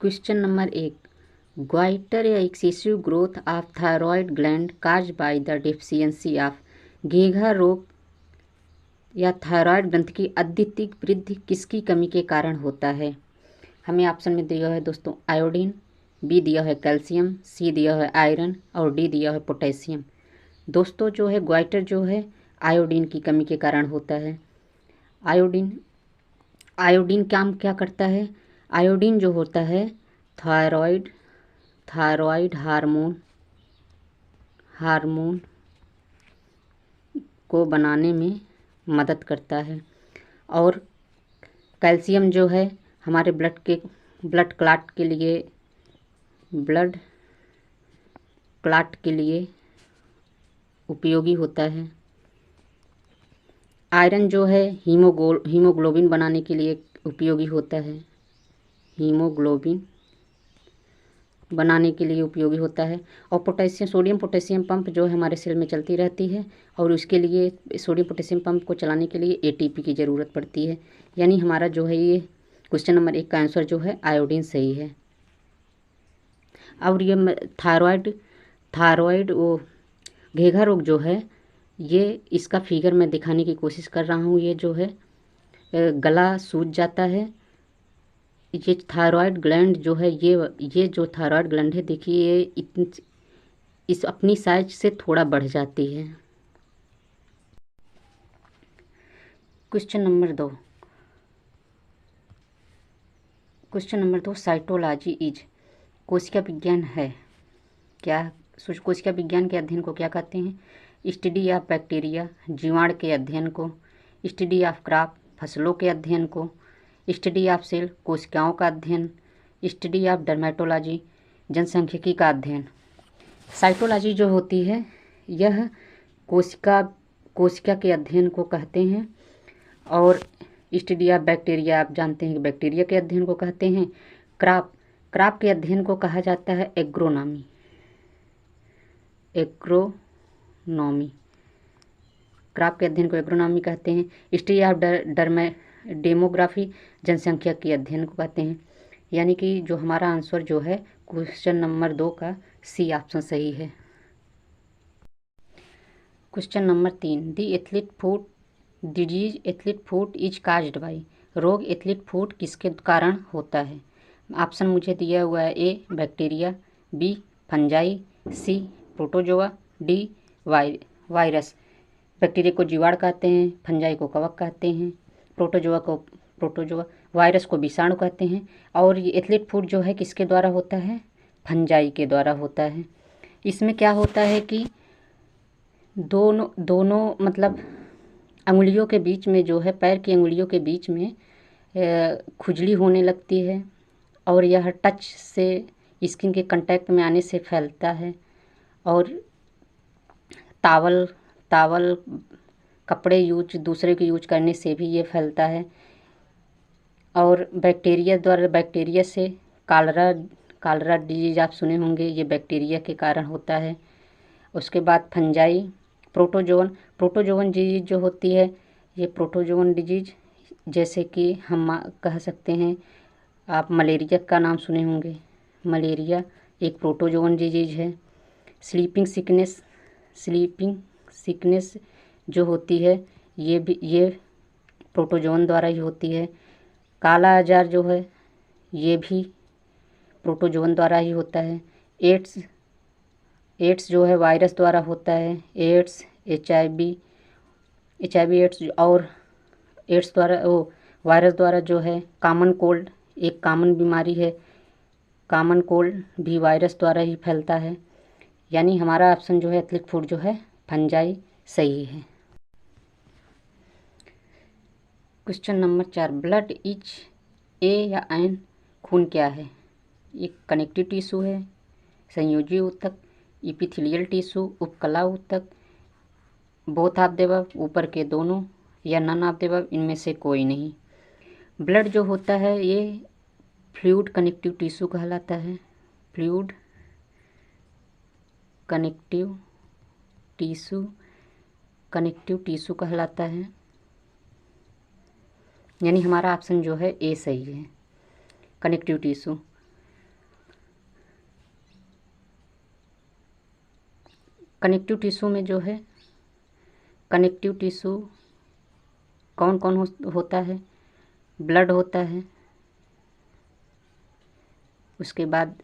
Question number 1। Goitre या excessive growth of thyroid gland cause by the deficiency of घेघा रोग या thyroid ग्रंथि की अत्यधिक वृद्धि किसकी कमी के कारण होता है। हमें ऑप्शन में दिया है दोस्तों आयोडीन, बी दिया है कैल्शियम, सी दिया है आयरन और डी दिया है पोटेशियम। दोस्तों जो है ग्वाइटर जो है आयोडीन की कमी के कारण होता है। आयोडीन आयोडीन काम क्या करता है। आयोडीन जो होता है थायरॉयड हार्मोन को बनाने में मदद करता है। और कैल्शियम जो है हमारे ब्लड क्लाट के लिए उपयोगी होता है। आयरन जो है हीमोग्लोबिन बनाने के लिए उपयोगी होता है। हीमोग्लोबिन बनाने के लिए उपयोगी होता है। और सोडियम पोटेशियम पंप जो है हमारे सेल में चलती रहती है और उसके लिए सोडियम पोटेशियम पंप को चलाने के लिए एटीपी की ज़रूरत पड़ती है। यानी हमारा जो है ये क्वेश्चन नंबर 1 का आंसर जो है आयोडीन सही है। और ये थायरॉयड वो घेघा रोग जो है ये इसका फिगर मैं दिखाने की कोशिश कर रहा हूँ। ये जो है गला सूज जाता है। ये थायरॉयड ग्लैंड जो है ये जो थायरॉयड ग्लैंड है देखिए ये इस अपनी साइज से थोड़ा बढ़ जाती है। क्वेश्चन नंबर 2 साइटोलॉजी इज कोशिका विज्ञान है क्या। कोशिका विज्ञान के अध्ययन को क्या कहते हैं। स्टडी ऑफ बैक्टीरिया जीवाणु के अध्ययन को, स्टडी ऑफ क्रॉप फसलों के अध्ययन को, स्टडी ऑफ सेल कोशिकाओं का अध्ययन, स्टडी ऑफ डर्मेटोलॉजी जनसांख्यिकी का अध्ययन। साइटोलॉजी जो होती है यह कोशिका के अध्ययन को कहते हैं। और स्टडी ऑफ बैक्टीरिया आप जानते हैं कि बैक्टीरिया के अध्ययन को कहते हैं। क्रॉप के अध्ययन को कहा जाता है एग्रोनॉमी। क्रॉप के अध्ययन को एग्रोनॉमी कहते हैं। स्टडी ऑफ डेमोग्राफी जनसंख्या के अध्ययन को कहते हैं। यानी कि जो हमारा आंसर जो है क्वेश्चन नंबर 2 का सी ऑप्शन सही है। Question number 3 the athlete foot disease athlete foot is caused by रोग एथलीट फुट किसके कारण होता है। ऑप्शन मुझे दिया हुआ है ए बैक्टीरिया, बी फंजाई, सी प्रोटोजोआ, डी वायरस। बैक्टीरिया को जीवाणु कहते हैं, फंजाई को कवक कहते हैं, प्रोटोजोआ वायरस को विषाणु कहते हैं। और ये एथलीट फुट जो है किसके द्वारा होता है, फंजाई के द्वारा होता है। इसमें क्या होता है कि दोनों मतलब अंगुलियों के बीच में जो है पैर की अंगुलियों के बीच में खुजली होने लगती है और यह टच से स्किन के कांटेक्ट में आने से फैलता है। और तावल कपड़े दूसरे के यूज करने से भी ये फैलता है। और बैक्टीरिया से कालरा डिजीज आप सुने होंगे, ये बैक्टीरिया के कारण होता है। उसके बाद फंजाई, प्रोटोजोवन डिजीज जो होती है ये प्रोटोजोवन डिजीज जैसे कि हम कह सकते हैं आप मलेरिया का नाम सुने होंगे। मलेरिया एक प्रोटोजोवन डिजीज है। स्लीपिंग सिकनेस जो होती है ये प्रोटोजोवन द्वारा ही होती है। काला आजार जो है ये भी प्रोटोजोवन द्वारा ही होता है। एड्स जो है वायरस द्वारा होता है। एड्स HIV एड्स और एड्स द्वारा वायरस द्वारा जो है कॉमन कोल्ड एक कॉमन बीमारी है। कॉमन कोल्ड भी वायरस द्वारा ही फैलता है। यानी हमारा ऑप्शन जो है एथलीट फुट जो है फंजाई सही है। Question number 4 blood is a या एन खून क्या है। एक कनेक्टिव टिश्यू है, संयोजी ऊतक, इपिथेलियल टिश्यू, उपकला ऊतक, बोथ ऑफ द अबव ऊपर के दोनों, या नन ऑफ द अबव इनमें से कोई नहीं। ब्लड जो होता है ये फ्लूइड कनेक्टिव टिश्यू कहलाता है। फ्लूइड कनेक्टिव टिश्यू कहलाता है। यानी हमारा ऑप्शन जो है ए सही है, कनेक्टिव टिश्यू। कनेक्टिव टिश्यू में जो है कनेक्टिव टिश्यू कौन कौन होता है? ब्लड होता है, उसके बाद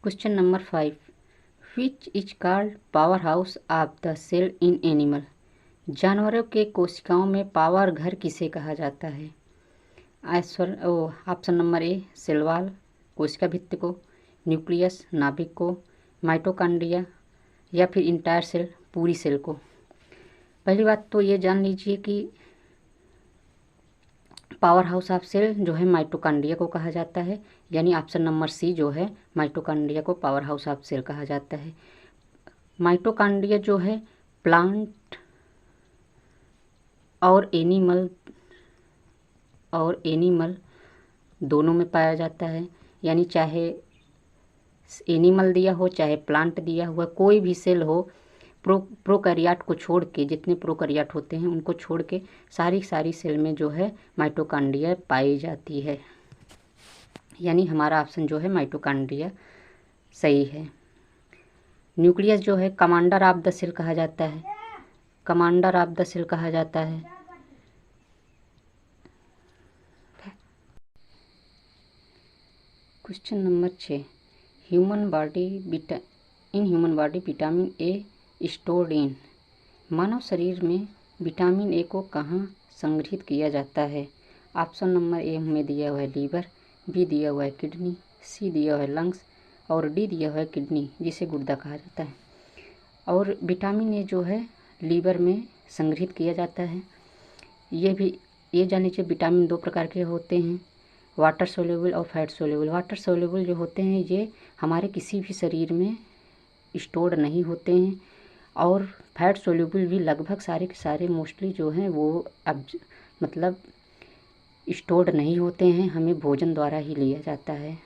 question number 5, which is called power house of the cell in animal. जानवरों के कोशिकाओं में पावर घर किसे कहा जाता है? Option number A cell wall कोशिका भित्ति को, न्यूक्लियस नाभिक को, माइटोकॉन्ड्रिया या फिर इंटायर सेल पूरी सेल को। पहली बात तो ये जान लीजिए कि पावर हाउस ऑफ सेल जो है माइटोकॉन्ड्रिया को कहा जाता है, यानी ऑप्शन नंबर सी जो है माइटोकॉन्ड्रिया को पावर हाउस ऑफ सेल कहा जाता है। माइटोकॉन्ड्रिया जो है प्लांट और एनिमल दोनों में पाया जाता है, यानी चाहे एनिमल दिया हो चाहे प्लांट दिया हुआ, कोई भी सेल हो, प्रोकैरियोट को छोड़ के, जितने प्रोकैरियोट होते हैं उनको छोड़ के सारी सेल में जो है माइटोकॉन्ड्रिया पाई जाती है, यानी हमारा ऑप्शन जो है माइटोकॉन्ड्रिया सही है। न्यूक्लियस जो है कमांडर ऑफ द सेल कहा जाता है, कमांडर ऑफ द सेल कहा जाता है। Question number 6, human body vitamin A stored in. मानव शरीर में विटामिन ए को कहाँ संग्रहित किया जाता है? ऑप्शन नंबर ए हमें दिया हुआ है लीवर, बी दिया हुआ है किडनी, सी दिया हुआ है लंग्स और डी दिया हुआ है किडनी जिसे गुर्दा कहा जाता है। और विटामिन ए जो है लीवर में संग्रहित किया जाता है। ये जान लीजिए विटामिन 2 प्रकार के होते हैं, वाटर सोल्यूबल और फैट सोल्यूबल। वाटर सोल्यूबल जो होते हैं ये हमारे किसी भी शरीर में स्टोर नहीं होते हैं, और फैट सोल्यूबल भी लगभग सारे के सारे मोस्टली जो हैं वो अब मतलब स्टोर्ड नहीं होते हैं, हमें भोजन द्वारा ही लिया जाता है।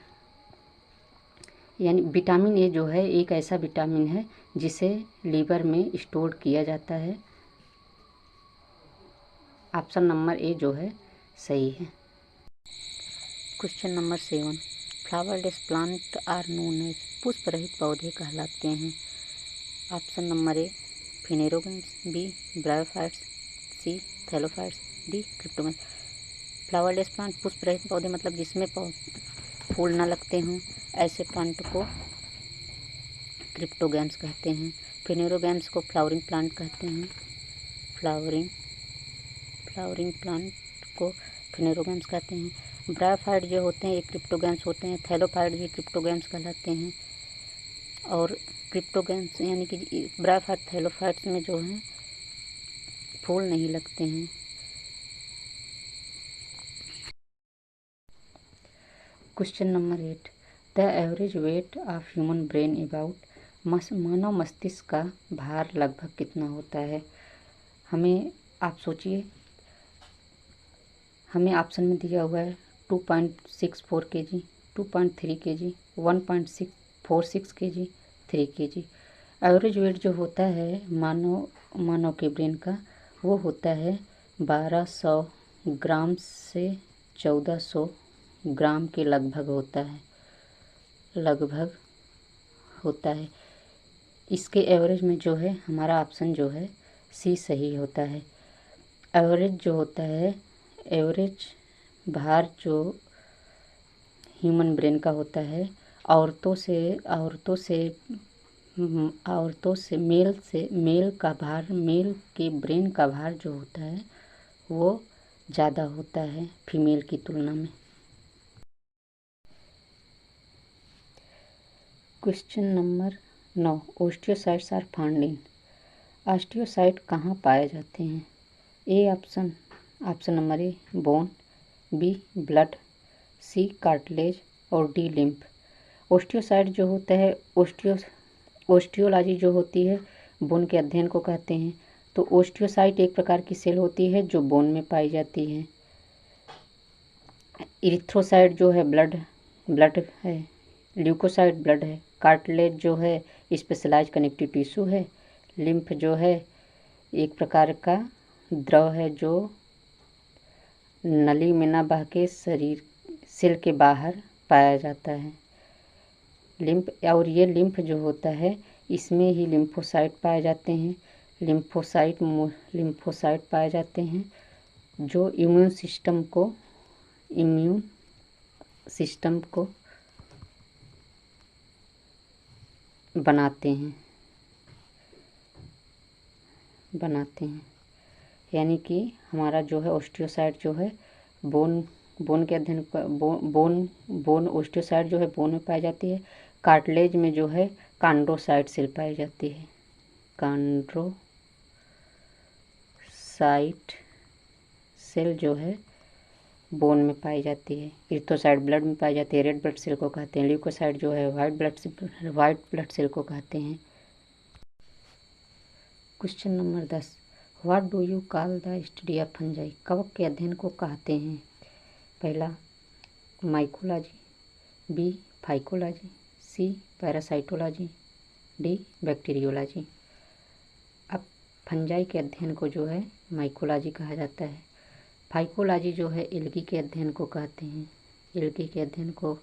यानी विटामिन ए जो है एक ऐसा विटामिन है जिसे लीवर में स्टोर किया जाता है। ऑप्शन नंबर ए जो है सही है। Question number 7, flowerless plant are known as. पुष्प रहित पौधे कहलाते हैं। Option number A phanerogams, B bryophytes, C thallophytes, D cryptogams. Flowerless plant पुष्प रहित पौधे मतलब जिसमें फूल ना लगते हों, ऐसे प्लांट को क्रिप्टोगैम्स कहते हैं। फिनेरोगैम्स को फ्लावरिंग प्लांट कहते हैं। फ्लावरिंग प्लांट को फिनेरोगैम्स कहते हैं। ब्रायोफाइट जो होते हैं ये क्रिप्टोगैम्स होते हैं। थैलोफाइट भी क्रिप्टोगैम्स कहलाते हैं। और क्रिप्टोगैम्स यानी कि ब्रायोफाइट थैलोफाइट्स में जो है फूल नहीं लगते हैं। Question number 8, the average weight of human brain about. मानव मस्तिष्क का भार लगभग कितना होता है? हमें आप सोचिए, हमें ऑप्शन में दिया हुआ है 2.64 kg, 2.3 kg, 1.46 kg, 3 kg। Average weight जो होता है मानव के ब्रेन का वो होता है 1200 ग्राम से 1400 ग्राम के लगभग होता है। इसके एवरेज में जो है हमारा ऑप्शन जो है सी सही होता है। एवरेज जो होता है, एवरेज भार जो ह्यूमन ब्रेन का होता है, औरतों से मेल के ब्रेन का भार जो होता है वो ज़्यादा होता है फीमेल की तुलना में। Question number 9, osteocytes are found in. Osteocyte कहाँ पाए जाते हैं? Option number A bone, B blood, C cartilage और डी लिम्फ। ओस्टियोसाइट जो होता है ओस्टियोलॉजी जो होती है बोन के अध्ययन को कहते हैं। तो ओस्टियोसाइट एक प्रकार की सेल होती है जो बोन में पाई जाती है। इरिथ्रोसाइट जो है ब्लड है, ल्यूकोसाइट ब्लड है, कार्टिलेज जो है स्पेशलाइज्ड कनेक्टिव टिश्यू है, लिम्फ जो है एक प्रकार का द्रव है जो नली में ना बह के शरीर सेल के बाहर पाया जाता है। लिम्फ, और ये लिम्फ जो होता है इसमें ही लिम्फोसाइट पाए जाते हैं। लिम्फोसाइट पाए जाते हैं जो इम्यून सिस्टम को बनाते हैं। यानी कि हमारा जो है ओस्टियोसाइट जो है बोन के अध्ययन बोन ओस्टियोसाइट जो है बोन में पाई जाती है। कार्टिलेज में जो है कॉन्ड्रोसाइट सेल पाई जाती है। कॉन्ड्रोसाइट सेल जो है बोन में पाई जाती है। इरिथ्रोसाइट ब्लड में पाई जाती है, रेड ब्लड सेल को कहते हैं। ल्यूकोसाइट जो है वाइट ब्लड सेल को कहते हैं। Question number 10, what do you call the study of fungi? कवक के अध्ययन को कहते हैं? पहला माइकोलॉजी, बी फाइकोलॉजी, सी पैरासाइटोलॉजी, डी बैक्टीरियोलॉजी। अब फंजाई के अध्ययन को जो है माइकोलॉजी कहा जाता है। फाइकोलॉजी जो है एल्गी के अध्ययन को कहते हैं। एल्गी के अध्ययन को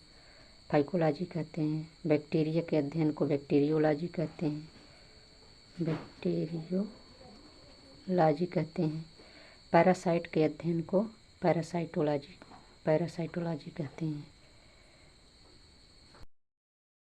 फाइकोलॉजी कहते हैं। बैक्टीरिया के अध्ययन को बैक्टीरियोलॉजी कहते हैं। पैरासाइट के अध्ययन को पैरासाइटोलॉजी कहते हैं।